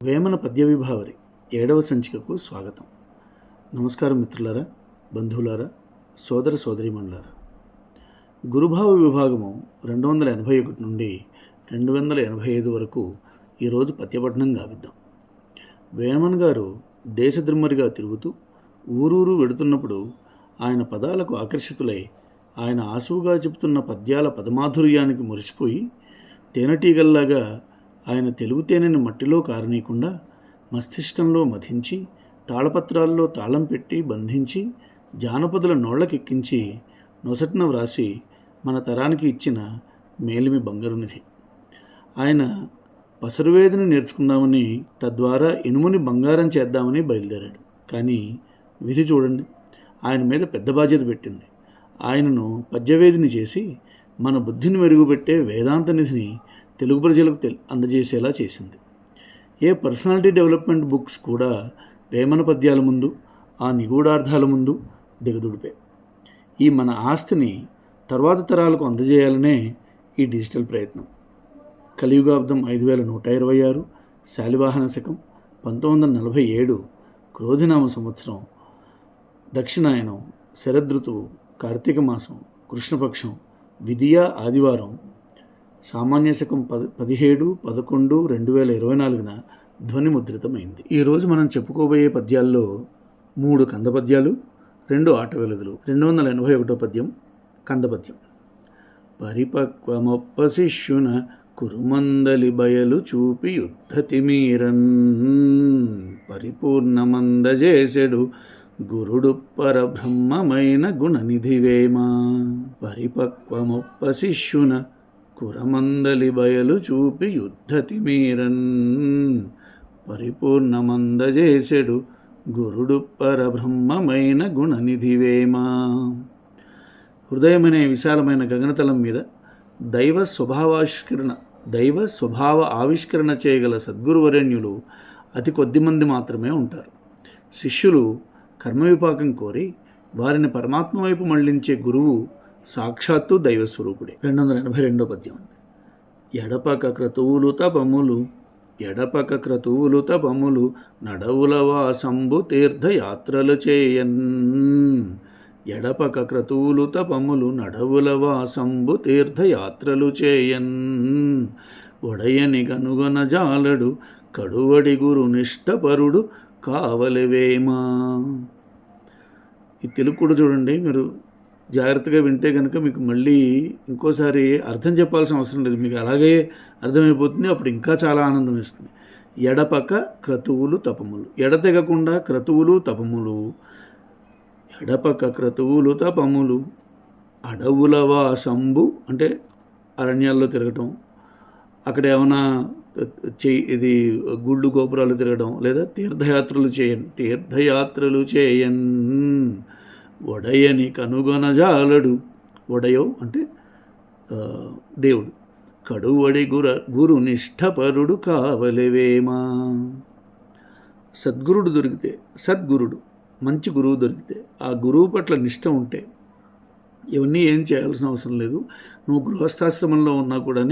వేమన పద్య విభావరి 7వ సంచికకు స్వాగతం. నమస్కారం మిత్రులారా, బంధువులారా, సోదర సోదరీమణులారా. గురుభావ విభాగము 281 నుండి 285 వరకు ఈరోజు పద్యపఠనం గావిద్దాం. వేమన్ గారు దేశద్రిమ్మరిగా తిరుగుతూ ఊరూరు వెడుతున్నప్పుడు ఆయన పదాలకు ఆకర్షితులై ఆయన ఆసువుగా చెబుతున్న పద్యాల పదమాధుర్యానికి మురిసిపోయి తేనెటీగల్లాగా ఆయన తెలుగు తేనెని మట్టిలో కారనీయకుండా మస్తిష్కంలో మధించి తాళపత్రాల్లో తాళం పెట్టి బంధించి జానపదుల నోళ్లకెక్కించి నొసటిన వ్రాసి మన తరానికి ఇచ్చిన మేలిమి బంగారునిధి. ఆయన పసరువేదిని నేర్చుకుందామని, తద్వారా ఇనుముని బంగారం చేద్దామని బయలుదేరాడు. కానీ విధి చూడండి, ఆయన మీద పెద్ద బాధ్యత పెట్టింది. ఆయనను పద్యవేదిని చేసి మన బుద్ధిని మెరుగుపెట్టే వేదాంత నిధిని తెలుగు ప్రజలకు అందజేసేలా చేసింది. ఏ పర్సనాలిటీ డెవలప్మెంట్ బుక్స్ కూడా వేమన పద్యాల ముందు, ఆ నిగూఢార్థాల ముందు దిగదుడిపే. ఈ మన ఆస్తిని తర్వాత తరాలకు అందజేయాలనే ఈ డిజిటల్ ప్రయత్నం. కలియుగాబ్దం 5126, శాలివాహన శకం 1947, క్రోధినామ సంవత్సరం, దక్షిణాయనం, శరదృతువు, కార్తీక మాసం, కృష్ణపక్షం, విధియా ఆదివారం, సామాన్య శకం 17/11/2024 ధ్వనిముద్రితమైంది. ఈరోజు మనం చెప్పుకోబోయే పద్యాల్లో 3 కందపద్యాలు, 2 ఆటవెలుగులు. 281 పద్యం కందపద్యం. పరిపక్వమొప్ప శిష్యున కురుమందలి బయలు చూపి యుద్ధతిమీరన్ పరిపూర్ణమందజేసెడు గురుడు పరబ్రహ్మమైన గుణనిధివేమా. పరిపక్వమొప్ప శిష్యున కురమందలి బయలు చూపి యుద్ధతిమీరన్ పరిపూర్ణమందజేసెడు గురుడు పరబ్రహ్మమైన గుణనిధివేమా. హృదయమనే విశాలమైన గగనతలం మీద దైవ స్వభావ ఆవిష్కరణ చేయగల సద్గురువరేణ్యులు అతి కొద్దిమంది మాత్రమే ఉంటారు. శిష్యులు కర్మవిపాకం కోరి వారిని పరమాత్మ వైపు మళ్లించే గురువు సాక్షాత్తు దైవస్వరూపుడే. 282 పద్యం. ఎడపక క్రతువులు తపములు నడవుల వాసంబు తీర్థయాత్రలు చేయన్. ఎడపక క్రతువులు తపములు నడవుల వాసంబు తీర్థయాత్రలు చేయన్. ఒడయని గనుగొన జాలడు కడువడి గురు నిష్టపరుడు కావలివేమా. ఈ తెలుగు కూడా చూడండి, మీరు జాగ్రత్తగా వింటే కనుక మీకు మళ్ళీ ఇంకోసారి అర్థం చెప్పాల్సిన అవసరం లేదు, మీకు అలాగే అర్థమైపోతుంది. అప్పుడు ఇంకా చాలా ఆనందం ఇస్తుంది. ఎడపక క్రతువులు తపములు, ఎడతెగకుండా క్రతువులు తపములు. ఎడపక క్రతువులు తపములు అడవుల వాసంబు అంటే అరణ్యాల్లో తిరగటం, అక్కడ ఏమైనా ఇది గుళ్ళు గోపురాలు తిరగడం, లేదా తీర్థయాత్రలు చేయన్. ఒడయని కనుగొనజాలడు, ఒడయో అంటే దేవుడు, కడువడి గురు నిష్టపరుడు కావలివేమా. సద్గురుడు మంచి గురువు దొరికితే, ఆ గురువు పట్ల నిష్ట ఉంటే ఇవన్నీ ఏం చేయాల్సిన అవసరం లేదు. నువ్వు గృహస్థాశ్రమంలో ఉన్నా కూడా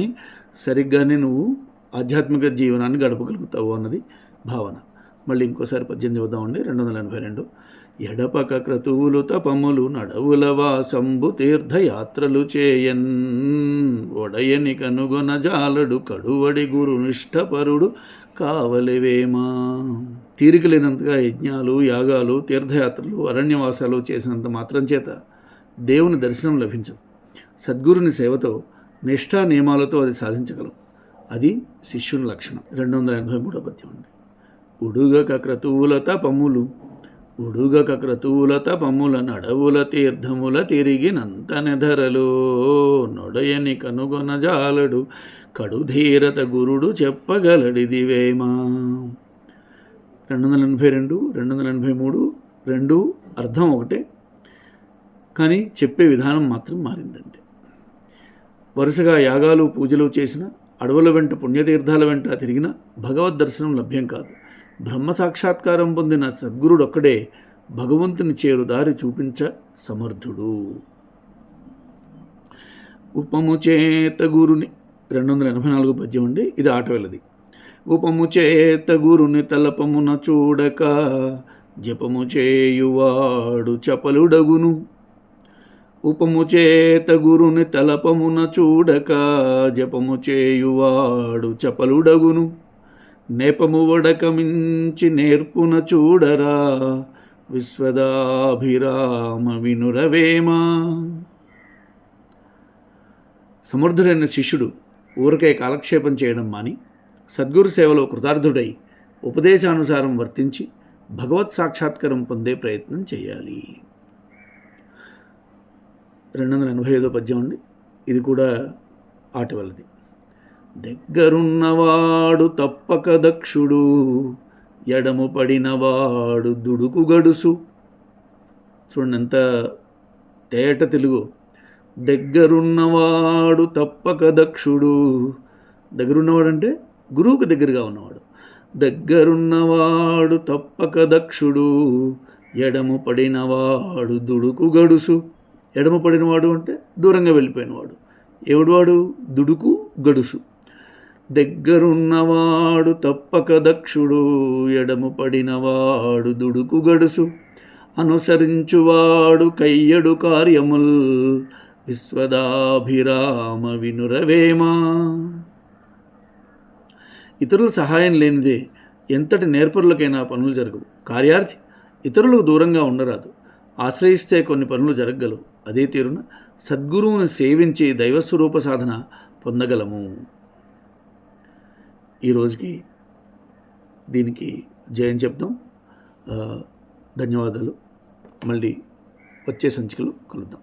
సరిగ్గానే నువ్వు ఆధ్యాత్మిక జీవనాన్ని గడపగలుగుతావు అన్నది భావన. మళ్ళీ ఇంకోసారి పద్యం చదువుదామండి. 282. ఎడపక క్రతువులు తపములు నడవుల వాసంబు తీర్థయాత్రలు చేయన్. ఒడయని కనుగొన జాలడు కడువడి గురు నిష్టపరుడు కావలివేమా. తీరిక లేనంతగా యజ్ఞాలు, యాగాలు, తీర్థయాత్రలు, అరణ్యవాసాలు చేసినంత మాత్రం చేత దేవుని దర్శనం లభించదు. సద్గురుని సేవతో, నిష్ఠా నియమాలతో అది సాధించగలం. అది శిష్యుని లక్షణం. 283 పద్యం అండి. ఉడుగక క్రతువుల తపముల నడవుల తీర్థముల తిరిగినంత నెధరలో నొడయని కనుగొన జాలడు కడుధీరత గురుడు చెప్పగలడిదివేమా. 282, 283 రెండు అర్థం ఒకటే, కానీ చెప్పే విధానం మాత్రం మారిందంతే. వరుసగా యాగాలు, పూజలు చేసిన, అడవుల వెంట పుణ్యతీర్థాల వెంట తిరిగిన భగవద్ దర్శనం లభ్యం కాదు. బ్రహ్మ సాక్షాత్కారం పొందిన సద్గురుడొక్కడే భగవంతుని చేరు దారి చూపించ సమర్థుడు. ఉపము చేత గురుని 284 పద్యం అండి. ఇది ఆటవెలది. ఉపము చేత గురుని తలపమున చూడక జపము చేయువాడు చపలుడగును. ఉపము చేత గురుని తలపమున చూడక జపము చేయువాడు చపలుడగును. నేపము వడక మించి నేర్పున చూడరా విశ్వదాభిరామ వినురవేమా. సమర్థుడైన శిష్యుడు ఊరికే కాలక్షేపం చేయడం మాని సద్గురు సేవలో కృతార్థుడై ఉపదేశానుసారం వర్తించి భగవత్ సాక్షాత్కారం పొందే ప్రయత్నం చేయాలి. 285 పద్యం అండి. ఇది కూడా ఆటవలది. దగ్గరున్నవాడు తప్పక దక్షుడు, ఎడము పడినవాడు దుడుకు గడుసు. చూడండి ఎంత తేట తెలుగు. దగ్గరున్నవాడు తప్పక దక్షుడు. దగ్గరున్నవాడు అంటే గురువుకు దగ్గరగా ఉన్నవాడు. దగ్గరున్నవాడు తప్పక దక్షుడు, ఎడము పడినవాడు దుడుకు గడుసు. ఎడమ పడినవాడు అంటే దూరంగా వెళ్ళిపోయినవాడు. ఎవడువాడు? దుడుకు గడుసు. దగ్గరున్నవాడు తప్పక దక్షుడు, ఎడము పడినవాడు దుడుకు గడుసు. అనుసరించువాడు కయ్యడు కార్యముల్, విశ్వదాభిరామ వినురవేమా. ఇతరుల సహాయం లేనిదే ఎంతటి నేర్పరులకైనా పనులు జరగవు. కార్యార్థి ఇతరులకు దూరంగా ఉండరాదు. ఆశ్రయిస్తే కొన్ని పనులు జరగగలవు. అదే తీరున సద్గురువుని సేవించి దైవస్వరూప సాధన పొందగలము. ఈరోజుకి దీనికి జయం చెప్దాం. ధన్యవాదాలు. మళ్ళీ వచ్చే సంచికలో కలుద్దాం.